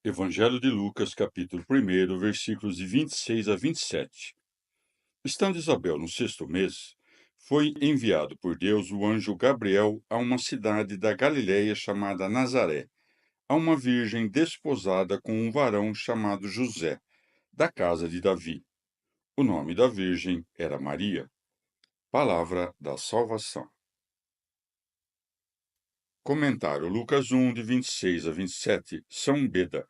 Evangelho de Lucas, capítulo 1, versículos de 26 a 27. Estando Isabel no sexto mês, foi enviado por Deus o anjo Gabriel a uma cidade da Galiléia chamada Nazaré, a uma virgem desposada com um varão chamado José, da casa de Davi. O nome da virgem era Maria. Palavra da salvação. Comentário Lucas 1, de 26 a 27, São Beda.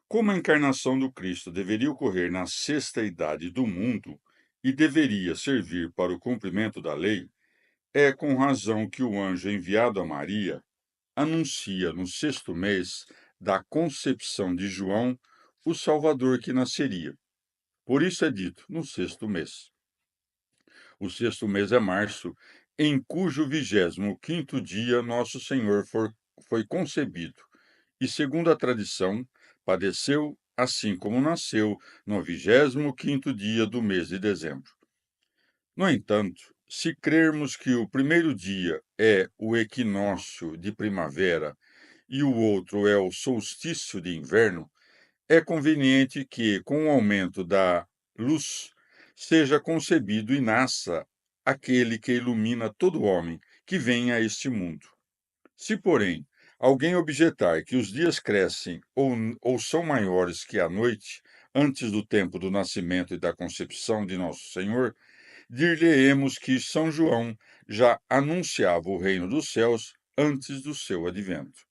Como a encarnação do Cristo deveria ocorrer na sexta idade do mundo e deveria servir para o cumprimento da lei, é com razão que o anjo enviado a Maria anuncia no sexto mês da concepção de João o Salvador que nasceria. Por isso é dito no sexto mês. O sexto mês é março, em cujo 25º dia Nosso Senhor foi concebido e, segundo a tradição, padeceu, assim como nasceu, no 25º dia do mês de dezembro. No entanto, se crermos que o primeiro dia é o equinócio de primavera e o outro é o solstício de inverno, é conveniente que, com o aumento da luz, seja concebido e nasça aquele que ilumina todo homem que vem a este mundo. Se, porém, alguém objetar que os dias crescem ou são maiores que a noite, antes do tempo do nascimento e da concepção de Nosso Senhor, dir-lhe-emos que São João já anunciava o reino dos céus antes do seu advento.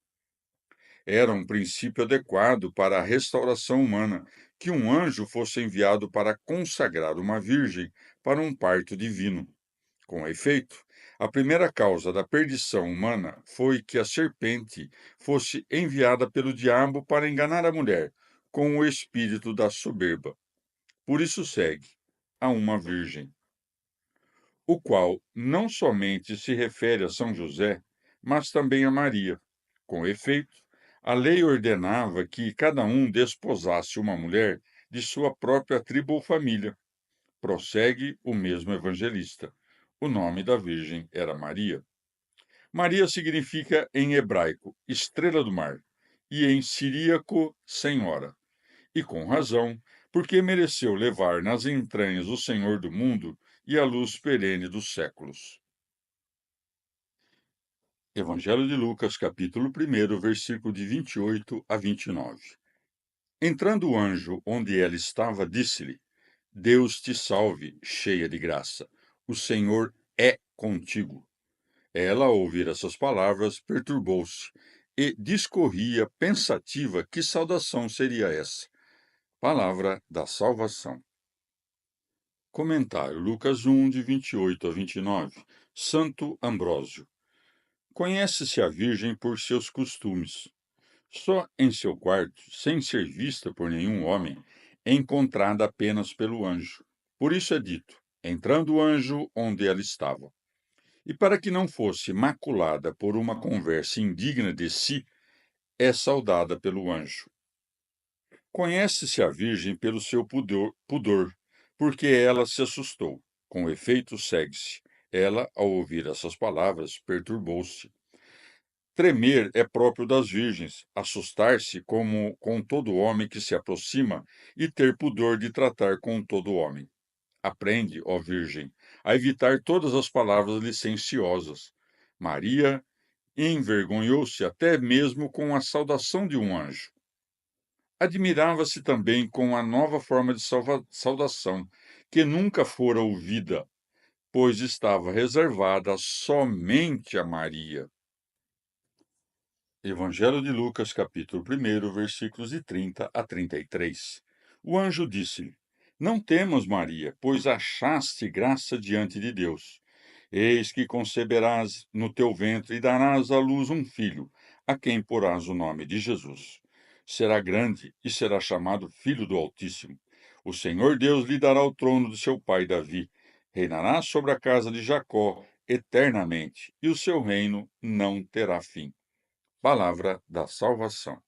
Era um princípio adequado para a restauração humana que um anjo fosse enviado para consagrar uma virgem para um parto divino. Com efeito, a primeira causa da perdição humana foi que a serpente fosse enviada pelo diabo para enganar a mulher com o espírito da soberba. Por isso segue a uma virgem, o qual não somente se refere a São José, mas também a Maria. Com efeito, a lei ordenava que cada um desposasse uma mulher de sua própria tribo ou família. Prossegue o mesmo evangelista. O nome da virgem era Maria. Maria significa em hebraico estrela do mar e em siríaco senhora. E com razão, porque mereceu levar nas entranhas o Senhor do mundo e a luz perene dos séculos. Evangelho de Lucas, capítulo 1, versículo de 28 a 29. Entrando o anjo onde ela estava, disse-lhe: Deus te salve, cheia de graça. O Senhor é contigo. Ela, ao ouvir essas palavras, perturbou-se e discorria pensativa que saudação seria essa. Palavra da salvação. Comentário Lucas 1, de 28 a 29. Santo Ambrósio. Conhece-se a Virgem por seus costumes. Só em seu quarto, sem ser vista por nenhum homem, é encontrada apenas pelo anjo. Por isso é dito, entrando o anjo onde ela estava. E para que não fosse maculada por uma conversa indigna de si, é saudada pelo anjo. Conhece-se a Virgem pelo seu pudor, porque ela se assustou. Com efeito, segue-se. Ela, ao ouvir essas palavras, perturbou-se. Tremer é próprio das virgens, assustar-se como com todo homem que se aproxima e ter pudor de tratar com todo homem. Aprende, ó Virgem, a evitar todas as palavras licenciosas. Maria envergonhou-se até mesmo com a saudação de um anjo. Admirava-se também com a nova forma de saudação, que nunca fora ouvida, pois estava reservada somente a Maria. Evangelho de Lucas, capítulo 1, versículos de 30 a 33. O anjo disse-lhe: Não temas, Maria, pois achaste graça diante de Deus. Eis que conceberás no teu ventre e darás à luz um filho, a quem porás o nome de Jesus. Será grande e será chamado Filho do Altíssimo. O Senhor Deus lhe dará o trono de seu pai Davi. Reinará sobre a casa de Jacó eternamente, e o seu reino não terá fim. Palavra da salvação.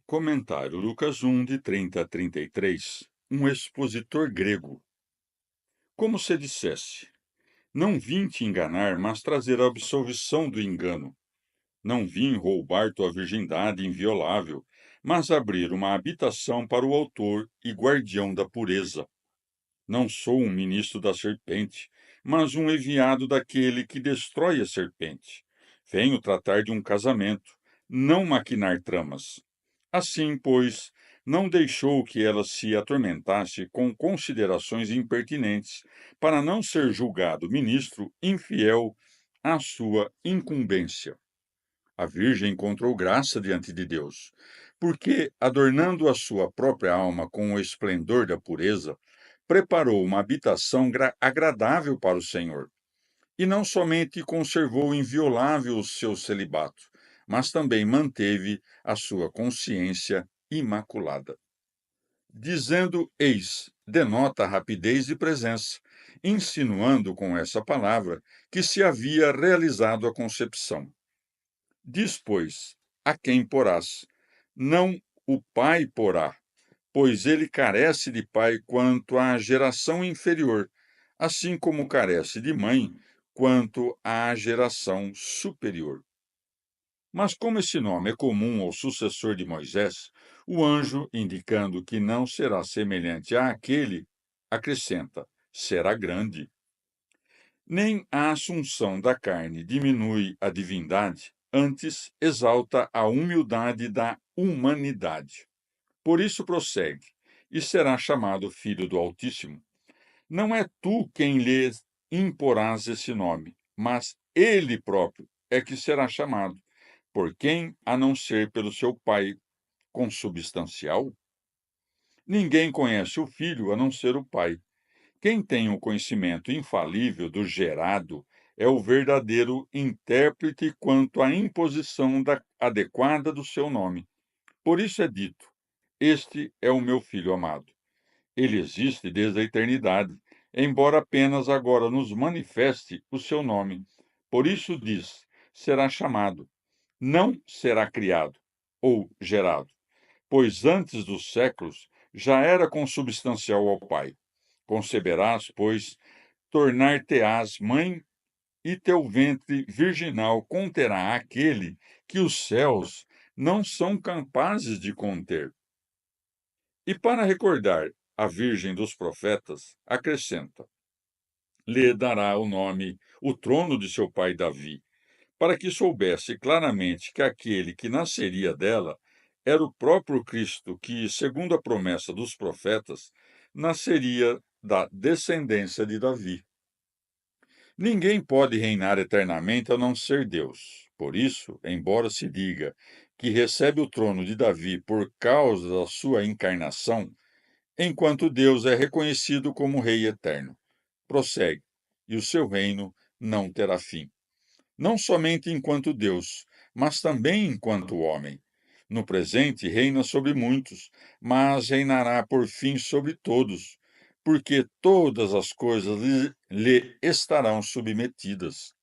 Comentário Lucas 1, de 30 a 33. Um expositor grego. Como se dissesse: Não vim te enganar, mas trazer a absolvição do engano. Não vim roubar tua virgindade inviolável, mas abrir uma habitação para o autor e guardião da pureza. Não sou um ministro da serpente, mas um enviado daquele que destrói a serpente. Venho tratar de um casamento, não maquinar tramas. Assim, pois, não deixou que ela se atormentasse com considerações impertinentes, para não ser julgado ministro infiel à sua incumbência. A Virgem encontrou graça diante de Deus, porque, adornando a sua própria alma com o esplendor da pureza, preparou uma habitação agradável para o Senhor. E não somente conservou inviolável o seu celibato, mas também manteve a sua consciência imaculada. Dizendo eis, denota rapidez de presença, insinuando com essa palavra que se havia realizado a concepção. Diz, pois, a quem porás? Não o pai porá, pois ele carece de pai quanto à geração inferior, assim como carece de mãe quanto à geração superior. Mas como esse nome é comum ao sucessor de Moisés, o anjo, indicando que não será semelhante àquele, acrescenta: será grande. Nem a assunção da carne diminui a divindade, antes exalta a humildade da humanidade. Por isso prossegue, e será chamado Filho do Altíssimo. Não é tu quem lhe imporás esse nome, mas ele próprio é que será chamado. Por quem, a não ser pelo seu Pai consubstancial? Ninguém conhece o Filho a não ser o Pai. Quem tem o conhecimento infalível do gerado é o verdadeiro intérprete quanto à imposição adequada do seu nome. Por isso é dito: Este é o meu filho amado. Ele existe desde a eternidade, embora apenas agora nos manifeste o seu nome. Por isso diz: será chamado, não será criado ou gerado, pois antes dos séculos já era consubstancial ao Pai. Conceberás, pois, tornar-te-ás mãe, e teu ventre virginal conterá aquele que os céus não são capazes de conter. E para recordar a Virgem dos profetas, acrescenta: lhe dará o nome, o trono de seu pai Davi, para que soubesse claramente que aquele que nasceria dela era o próprio Cristo que, segundo a promessa dos profetas, nasceria da descendência de Davi. Ninguém pode reinar eternamente a não ser Deus. Por isso, embora se diga que recebe o trono de Davi por causa da sua encarnação, enquanto Deus é reconhecido como Rei eterno. Prossegue, e o seu reino não terá fim. Não somente enquanto Deus, mas também enquanto homem. No presente reina sobre muitos, mas reinará por fim sobre todos, porque todas as coisas lhe estarão submetidas.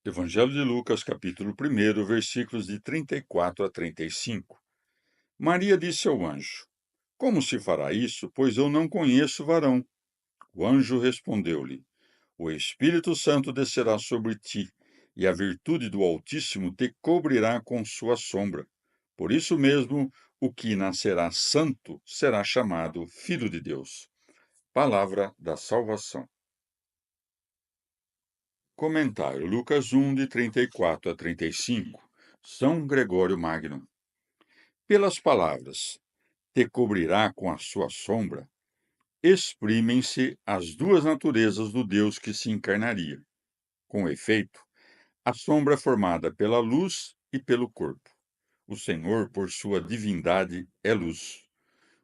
Evangelho de Lucas, capítulo 1, versículos de 34 a 35. Maria disse ao anjo: Como se fará isso, pois eu não conheço varão? O anjo respondeu-lhe: O Espírito Santo descerá sobre ti, e a virtude do Altíssimo te cobrirá com sua sombra. Por isso mesmo, o que nascerá santo será chamado Filho de Deus. Palavra da salvação. Comentário Lucas 1, de 34 a 35. São Gregório Magno. Pelas palavras, te cobrirá com a sua sombra, exprimem-se as duas naturezas do Deus que se encarnaria. Com efeito, a sombra é formada pela luz e pelo corpo. O Senhor, por sua divindade, é luz.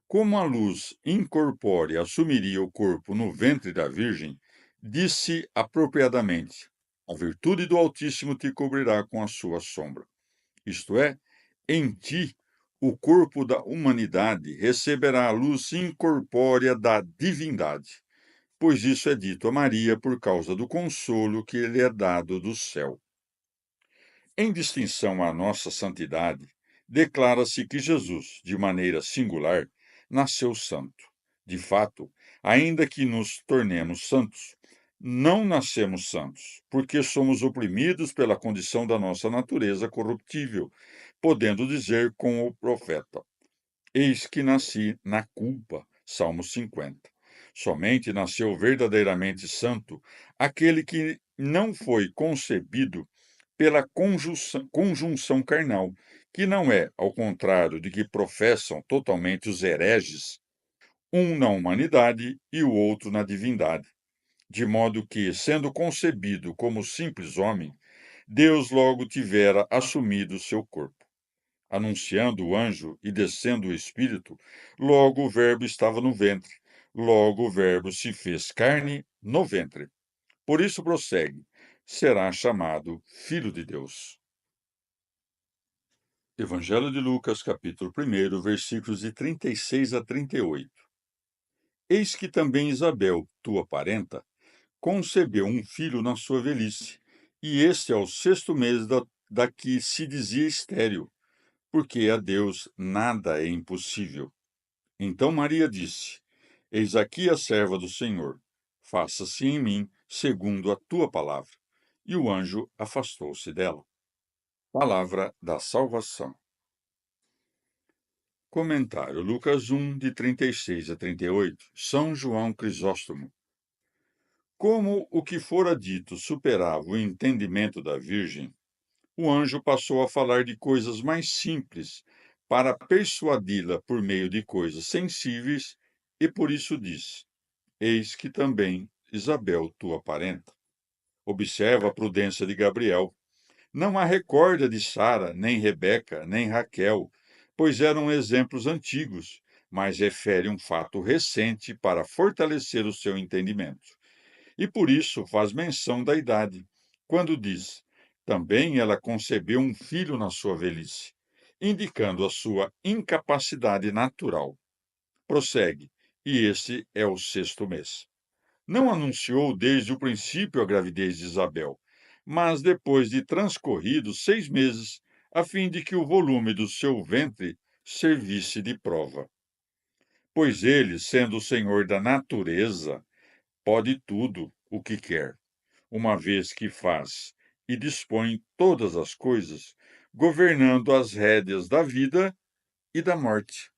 Como a luz incorpórea assumiria o corpo no ventre da Virgem, disse apropriadamente: A virtude do Altíssimo te cobrirá com a sua sombra. Isto é, em ti, o corpo da humanidade receberá a luz incorpórea da divindade, pois isso é dito a Maria por causa do consolo que lhe é dado do céu. Em distinção à nossa santidade, declara-se que Jesus, de maneira singular, nasceu santo. De fato, ainda que nos tornemos santos, Não nascemos santos, porque somos oprimidos pela condição da nossa natureza corruptível, podendo dizer com o profeta: Eis que nasci na culpa. Salmo 50. Somente nasceu verdadeiramente santo aquele que não foi concebido pela conjunção carnal, que não é, ao contrário de que professam totalmente os hereges, um na humanidade e o outro na divindade, de modo que, sendo concebido como simples homem, Deus logo tivera assumido seu corpo. Anunciando o anjo e descendo o Espírito, logo o Verbo estava no ventre, logo o Verbo se fez carne no ventre. Por isso prossegue: será chamado Filho de Deus. Evangelho de Lucas, capítulo 1, versículos de 36 a 38. Eis que também Isabel, tua parenta, concebeu um filho na sua velhice, e este é o sexto mês da que se dizia estéril, porque a Deus nada é impossível. Então Maria disse: Eis aqui a serva do Senhor, faça-se em mim segundo a tua palavra. E o anjo afastou-se dela. Palavra da salvação. Comentário Lucas 1, de 36 a 38. São João Crisóstomo. Como o que fora dito superava o entendimento da Virgem, o anjo passou a falar de coisas mais simples para persuadi-la por meio de coisas sensíveis, e por isso disse: Eis que também Isabel, tua parenta. Observa a prudência de Gabriel. Não a recorda de Sara, nem Rebeca, nem Raquel, pois eram exemplos antigos, mas refere um fato recente para fortalecer o seu entendimento. E por isso faz menção da idade, quando diz: também ela concebeu um filho na sua velhice, indicando a sua incapacidade natural. Prossegue: e esse é o sexto mês. Não anunciou desde o princípio a gravidez de Isabel, mas depois de transcorridos 6 meses, a fim de que o volume do seu ventre servisse de prova. Pois ele, sendo o Senhor da natureza, pode tudo o que quer, uma vez que faz e dispõe todas as coisas, governando as rédeas da vida e da morte.